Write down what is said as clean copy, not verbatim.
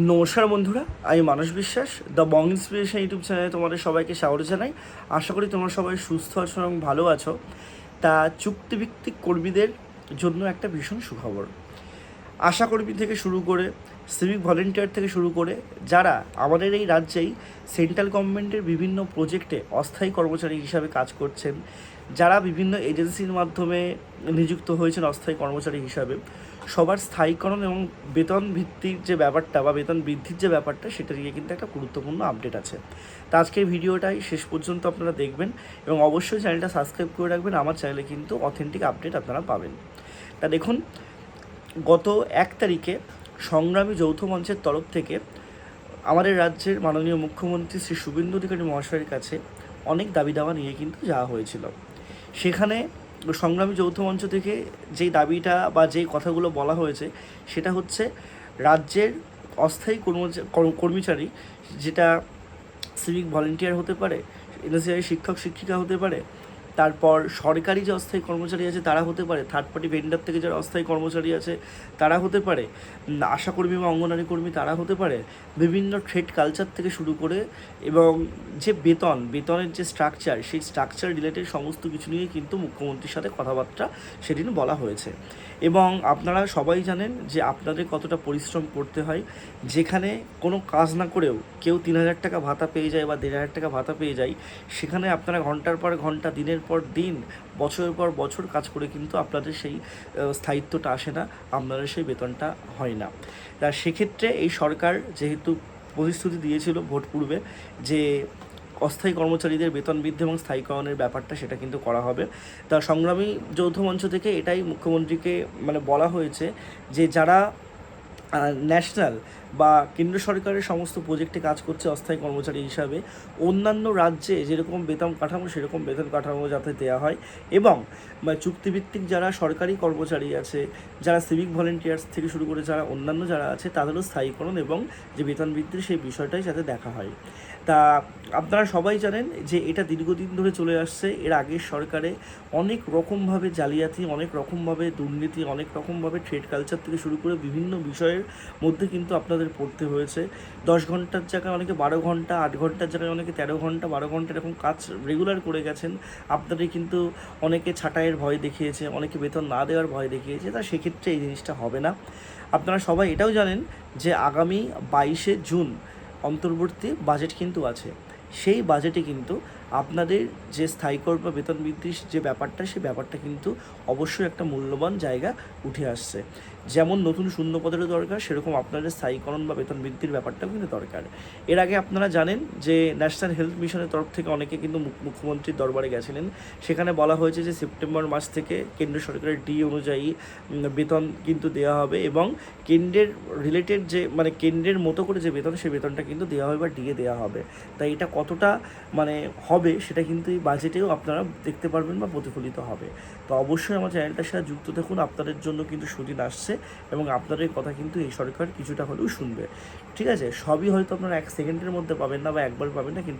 নমস্কার বন্ধুরা, আমি মানস বিশ্বাস দ্য বং ইন্সপিরেশন ইউটিউব চ্যানেলে তোমাদের সবাইকে স্বাগত জানাই। আশা করি তোমরা সবাই সুস্থ আছো এবং ভালো আছো। তা চুক্তিভিত্তিক কর্মীদের জন্য একটা ভীষণ সুখবর। আশাকর্মী থেকে শুরু করে সিভিক ভলেন্টিয়ার থেকে শুরু করে যারা আমাদের এই রাজ্যেই সেন্ট্রাল গভর্নমেন্টের বিভিন্ন প্রজেক্টে অস্থায়ী কর্মচারী হিসাবে কাজ করছেন, যারা বিভিন্ন এজেন্সির মাধ্যমে নিযুক্ত হয়েছেন অস্থায়ী কর্মচারী হিসাবে, সবার স্থায়ীকরণ এবং বেতন ভিত্তির যে ব্যাপারটা বা বেতন বৃদ্ধির যে ব্যাপারটা সেটা নিয়ে কিন্তু একটা গুরুত্বপূর্ণ আপডেট আছে। তো আজকের ভিডিওটাই শেষ পর্যন্ত আপনারা দেখবেন এবং অবশ্যই চ্যানেলটা সাবস্ক্রাইব করে রাখবেন। আমার চ্যানেলে কিন্তু অথেন্টিক আপডেট আপনারা পাবেন। তা দেখুন, গত 1 তারিখে সংগ্রামী যৌথ মঞ্চের তরফ থেকে আমাদের রাজ্যের মাননীয় মুখ্যমন্ত্রী শ্রী শুভেন্দু অধিকারী মহাশয়ের কাছে অনেক দাবি দাওয়া নিয়ে কিন্তু যাওয়া হয়েছিল। সেখানে সংগ্রামী যৌথ মঞ্চ থেকে যেই দাবিটা বা যেই কথাগুলো বলা হয়েছে সেটা হচ্ছে রাজ্যের অস্থায়ী কর্মচারী, যেটা সিভিক ভলেন্টিয়ার হতে পারে, এনএসিআই শিক্ষক শিক্ষিকা হতে পারে, তারপর সরকারি যে অস্থায়ী কর্মচারী আছে তারা হতে পারে, থার্ড পার্টি ভেন্ডার থেকে যারা অস্থায়ী কর্মচারী আছে তারা হতে পারে, আশাকর্মী বা অঙ্গনারী কর্মী তারা হতে পারে, বিভিন্ন ট্রেড কালচার থেকে শুরু করে এবং যে বেতনের যে স্ট্রাকচার, সেই স্ট্রাকচার রিলেটেড সমস্ত কিছু নিয়ে কিন্তু মুখ্যমন্ত্রীর সাথে কথাবার্তা সেদিন বলা হয়েছে। এবং আপনারা সবাই জানেন যে আপনাদের কতটা পরিশ্রম করতে হয়। যেখানে কোনো কাজ না করেও কেউ 3,000 টাকা ভাতা পেয়ে যায় বা 1,500 টাকা ভাতা পেয়ে যায়, সেখানে আপনারা ঘন্টার পর ঘন্টা, দিনের পর দিন, বছরের পর বছর কাজ করে কিন্তু আপনাদের সেই স্থায়িত্বটা আসে না, আপনাদের সেই বেতনটা হয় না। তা সেক্ষেত্রে এই সরকার যেহেতু প্রতিশ্রুতি দিয়েছিল ভোট পূর্বে যে অস্থায়ী কর্মচারীদের বেতন বৃদ্ধি এবং স্থায়ীকরণের ব্যাপারটা, সেটা কিন্তু করা হবে। তা সংগ্রামী যৌথ মঞ্চ থেকে এটাই মুখ্যমন্ত্রীকে বলা হয়েছে যে যারা ন্যাশনাল বা কেন্দ্র সরকারের সমস্ত প্রজেক্টে কাজ করছে অস্থায়ী কর্মচারী হিসাবে, অন্যান্য রাজ্যে যেরকম বেতন কাঠামো সেরকম বেতন কাঠামো যাতে দেওয়া হয় এবং চুক্তিভিত্তিক যারা সরকারি কর্মচারী আছে, যারা সিভিক ভলেন্টিয়ার্স থেকে শুরু করে যারা অন্যান্য যারা আছে তাদেরও স্থায়ীকরণ এবং যে বেতন বৃদ্ধির সেই বিষয়টাই যাতে দেখা হয়। তা আপনারা সবাই জানেন যে এটা দীর্ঘদিন ধরে চলে আসছে। এর আগের সরকারে অনেক রকমভাবে জালিয়াতি, অনেক রকমভাবে দুর্নীতি, অনেক রকমভাবে ট্রেড কালচার থেকে শুরু করে বিভিন্ন বিষয়ের মধ্যে কিন্তু আপনাদের পড়তে হয়েছে। 10 ঘন্টার জায়গায় অনেকে 12 ঘন্টা, 8 ঘন্টার জায়গায় অনেকে 13 ঘন্টা, 12 ঘন্টা এরকম কাজ রেগুলার করে গেছেন। আপনাদের কিন্তু অনেকে ছাঁটাইয়ের ভয় দেখিয়েছে, অনেকে বেতন না দেওয়ার ভয় দেখিয়েছে। তা সেক্ষেত্রে এই জিনিসটা হবে না। আপনারা সবাই এটাও জানেন যে আগামী 22শে জুন অন্তর্বর্তী বাজেট কিন্তু আছে। সেই বাজেটে কিন্তু আপনাদের যে স্থায়ীকর বা বেতন বৃদ্ধির যে ব্যাপারটা, সেই ব্যাপারটা কিন্তু অবশ্যই একটা মূল্যবান জায়গা উঠে আসছে। যেমন নতুন শূন্যপদেরও দরকার, সেরকম আপনাদের স্থায়ীকরণ বা বেতন বৃদ্ধির ব্যাপারটাও কিন্তু দরকার। এর আগে আপনারা জানেন যে ন্যাশনাল হেলথ মিশনের তরফ থেকে অনেকে কিন্তু মুখ্যমন্ত্রীর দরবারে গেছিলেন। সেখানে বলা হয়েছে যে সেপ্টেম্বর মাস থেকে কেন্দ্র সরকারের ডি অনুযায়ী বেতন কিন্তু দেওয়া হবে এবং কেন্দ্রের রিলেটেড যে কেন্দ্রের মতো করে যে বেতন, সেই বেতনটা কিন্তু দেওয়া হবে বা ডিএ দেওয়া হবে। তাই এটা কতটা হবে সেটা কিন্তু এই বাজেটেও আপনারা দেখতে পারবেন বা প্রতিফলিত হবে। তো অবশ্যই আমার চ্যানেলটার সাথে যুক্ত থাকুন, আপনাদের জন্য কিন্তু সুদিন আসছে এবং আপনাদের কথা কিন্তু এই সরকার কিছুটা হলেও শুনবে। ঠিক আছে, সবই হয়তো আপনারা 1 সেকেন্ডের মধ্যে পাবেন না বা একবার পাবেন না, কিন্তু